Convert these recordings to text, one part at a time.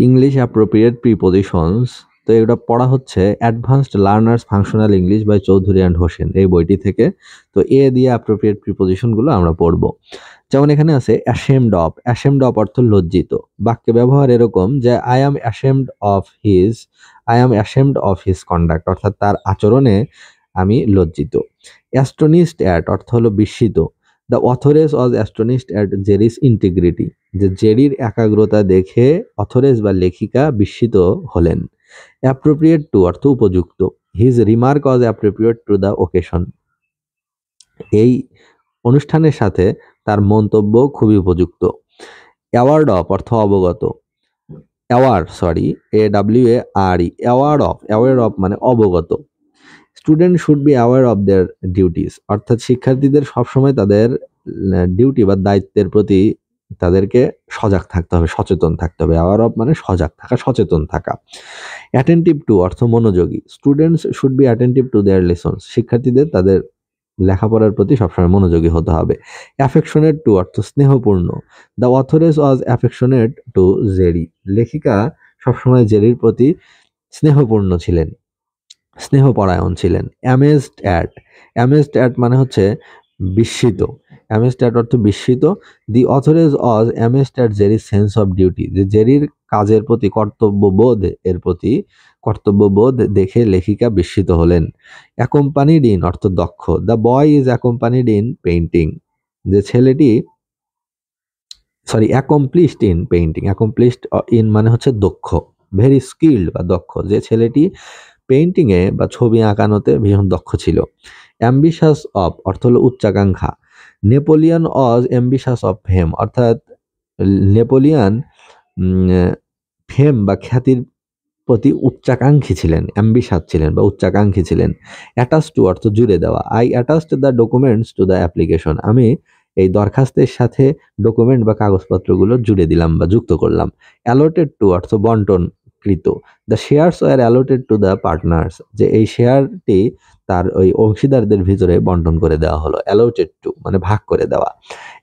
English appropriate prepositions. তো এটা পড়া হচ্ছে advanced learners functional English by Chowdhury and Hossain, এই বইটি থেকে। তো এ দিয়ে অ্যাপ্রোপ্রিয়েট প্রিপোজিশনগুলো আমরা পড়বো। যেমন এখানে আছে অ্যাশেমড অফ। অ্যাশেমড অফ অর্থ লজ্জিত। বাক্য ব্যবহার এরকম যে I am ashamed of his conduct, অর্থাৎ তার আচরণে আমি লজ্জিত। অ্যাস্টনিশড অ্যাট অর্থ হলো বিস্মিত। The authoress was astonished at Jerry's integrity, যে জেরির একাগ্রতা দেখে অথরেস বা লেখিকা বিস্মিত হলেন। অ্যাপ্রোপ্রিয়েট টু অর্থ উপযুক্ত। His remark was appropriate to the occasion, এই অনুষ্ঠানের সাথে তার মন্তব্য খুবই উপযুক্ত। অ্যাওয়ার্ড অফ অর্থ অবগত। অ্যাওয়ার্ড অফ মানে অবগত। Student should be aware of their duties, অর্থাৎ শিক্ষার্থীদের সবসময় তাদের ডিউটি বা দায়িত্বের প্রতি তাদেরকে সজাগ থাকতে হবে, সচেতন থাকতে হবে। অ্যাওয়ার অফ মানে সজাগ থাকা, সচেতন থাকা। অ্যাটেন্টিভ টু অর্থ মনোযোগী। Students should be attentive to their lessons, শিক্ষার্থীদের তাদের লেখাপড়ার প্রতি সবসময় মনোযোগী হতে হবে। অ্যাফেকশনেট টু অর্থ স্নেহপূর্ণ। The authoress was affectionate to Jerry, লেখিকা সবসময় জেরির প্রতি স্নেহপূর্ণ ছিলেন, স্নেহপরায়ণ ছিলেন। অ্যামেজড অ্যাট মানে হচ্ছে বিস্মিত। অ্যামেজড অ্যাট অর্থ বিস্মিত। The authoress was amazed at জেরির সেন্স অফ ডিউটি, যে জেরির কাজের প্রতি কর্তব্যবোধ দেখে লেখিকা বিস্মিত হলেন। অ্যাকম্পানিড ইন অর্থ দক্ষ। The boy is accompanied in painting, যে ছেলেটি accomplished in painting. Accomplished in মানে হচ্ছে দক্ষ, ভেরি স্কিল্ড বা দক্ষ, যে ছেলেটি পেইন্টিংয়ে বা ছবি আঁকানোতে ভীষণ দক্ষ ছিল। অ্যাম্বিশাস অফ অর্থ হলো উচ্চাকাঙ্ক্ষা। Napoleon was ambitious of fame, অর্থাৎ নেপোলিয়ন ফেম বা খ্যাতির প্রতি উচ্চাকাঙ্ক্ষী ছিলেন, অ্যাম্বিশাস ছিলেন বা উচ্চাকাঙ্ক্ষী ছিলেন। অ্যাটাচ টু অর্থ জুড়ে দেওয়া। I attached the documents to the application, আমি এই দরখাস্তের সাথে ডকুমেন্ট বা কাগজপত্রগুলো জুড়ে দিলাম বা যুক্ত করলাম। অ্যালোটেড টু অর্থ বন্টনকৃত। The shares were allotted to the partners, যে এই শেয়ারটি তার ওই অংশীদারদের ভিতরে বন্টন করে দেওয়া হলো। অ্যালোটেড টু মানে ভাগ করে দেওয়া।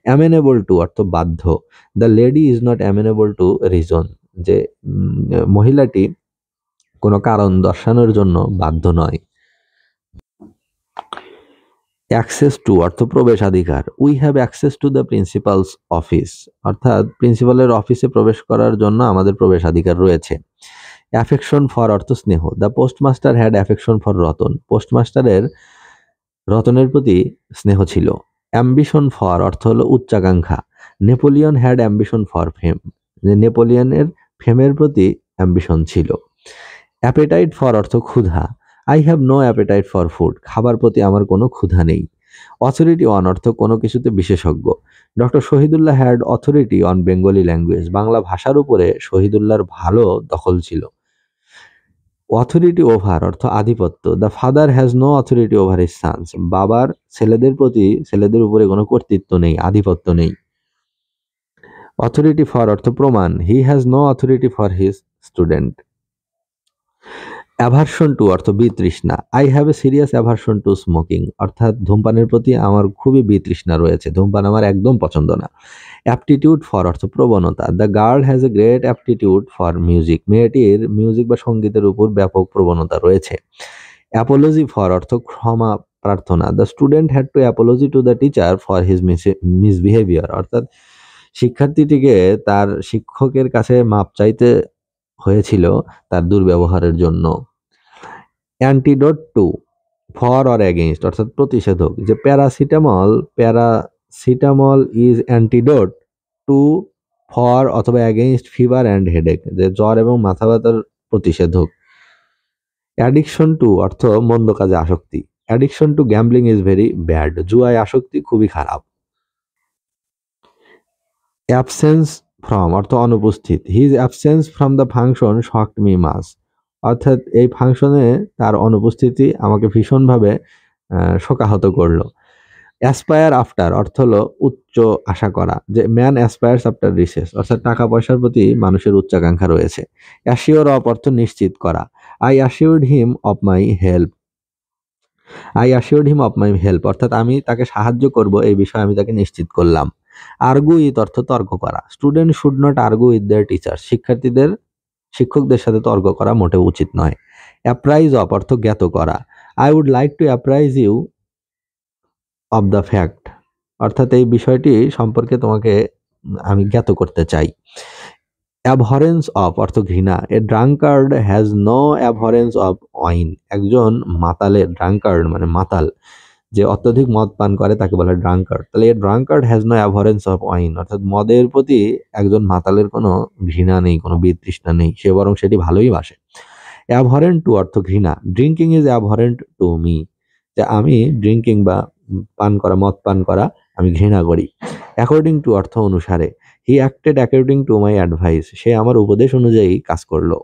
অ্যামেনেবল টু অর্থ বাধ্য। The lady is not amenable to reason, যে মহিলাটি কোনো কারণ দর্শানোর জন্য বাধ্য নয়। অ্যাক্সেস টু অর্থ প্রবেশাধিকার। We have access to the principles office, অর্থাৎ প্রিন্সিপালের অফিসে প্রবেশ করার জন্য আমাদের প্রবেশাধিকার রয়েছে। অ্যাফেকশন ফর অর্থ স্নেহ। The postmaster had affection for Ratan, পোস্টমাস্টারের রতনের প্রতি স্নেহ ছিল। অ্যাম্বিশন ফর অর্থ হলো উচ্চাকাঙ্ক্ষা। Napoleon had ambition for fame, যে নেপোলিয়নের ফেমের প্রতি অ্যাম্বিশন ছিল। অ্যাপেটাইট ফর অর্থ ক্ষুধা। I have no appetite for food, খাবার প্রতি আমার কোনো ক্ষুধা নেই। অথরিটি অন অর্থ কোনো কিছুতে বিশেষজ্ঞ। Doctor Shahidullah had authority on Bengali language, Bangla ভাষার উপরে শহীদুল্লাহর ভালো দখল ছিল। অথরিটি ওভার অর্থ আধিপত্য। The father has no authority over his sons, বাবার ছেলেদের উপরে কোনো কর্তৃত্ব নেই, আধিপত্য নেই। অথরিটি ফর অর্থ প্রমাণ। He has no authority for his student. Aversion to অর্থ বিতৃষ্ণা। I have a serious aversion to smoking, অর্থাৎ ধূমপানের প্রতি আমার খুবই বিতৃষ্ণা রয়েছে, ধূমপান আমার একদম পছন্দ না। অ্যাপটিটিউড ফর অর্থ প্রবণতা। The girl has a great aptitude for music, মেয়েটির মিউজিক বা সঙ্গীতের উপর ব্যাপক প্রবণতা রয়েছে। অ্যাপোলজি ফর অর্থ ক্ষমা প্রার্থনা। The student had to Apology to the teacher for his misbehaviour, অর্থাৎ শিক্ষার্থীটিকে তার শিক্ষকের কাছে মাপ চাইতে হয়েছিল তার দুর্ব্যবহারের জন্য। Antidote to for or against, অর্থাৎ প্রতিষেধক, যে paracetamol is antidote to for অথবা এগেইনস্ট ফিভার অ্যান্ড হেডেক, যে জ্বর এবং মাথা ব্যথার প্রতিষেধক। অ্যাডিকশন টু অর্থ মন্দ কাজে আসক্তি। Addiction to gambling is very bad, জুয়ায় আসক্তি খুবই খারাপ। অ্যাবসেন্স ফ্রম অর্থ অনুপস্থিত। His absence from the function shocked me much, অর্থাৎ এই ফাংশনে তার অনুপস্থিতি আমাকে ভীষণভাবে শোকাহত করলো। অ্যাসপায়ার আফটার অর্থ হলো উচ্চ আশা করা, যে ম্যান অ্যাসপায়ার্স আফটার রিচেস, অর্থাৎ টাকা পয়সার প্রতি মানুষের উচ্চাকাঙ্ক্ষা রয়েছে। অ্যাসিওর অফ অর্থ নিশ্চিত করা। I assured him of my help, অর্থাৎ আমি তাকে সাহায্য করব এই বিষয়ে আমি তাকে নিশ্চিত করলাম। আর্গু উইথ অর্থ তর্ক করা। Student should not argue with their teacher, শিক্ষার্থীদের শিক্ষকদের সাথে তর্ক করা মোটেও উচিত নয়। অ্যাপ্রাইজ অফ অর্থ জ্ঞাত করা। I would like to apprise you of the fact, অর্থাৎ এই বিষয়টি সম্পর্কে তোমাকে আমি জ্ঞাত করতে চাই। অ্যাবহরেন্স অফ অর্থ ঘৃণা। এ ড্রাঙ্কার্ড হ্যাজ নো অ্যাবহরেন্স অফ ওয়াইন, একজন মাতালের, ড্রাঙ্কার্ড মানে মাতাল, যে অত্যধিক মদ পান করে তাকে বলে ড্রাঙ্কার্ড। তাহলে এ ড্রাঙ্কার্ড হ্যাজ নো অ্যাবহরেন্স অফ ওয়াইন, অর্থাৎ মদের প্রতি একজন মাতালের কোনো ঘৃণা নেই, কোনো বিতৃষ্ণা নেই, সে বরং সেটি ভালোই বাসে। অ্যাবহরেন্ট টু অর্থ ঘৃণা। ড্রিঙ্কিং ইজ অ্যাবহরেন্ট টু মি, যে আমি ড্রিঙ্কিং বা পান করা, মদ পান করা আমি ঘৃণা করি। অ্যাকর্ডিং টু অর্থ অনুসারে। He acted according to my advice, সে আমার উপদেশ অনুযায়ী কাজ করলো।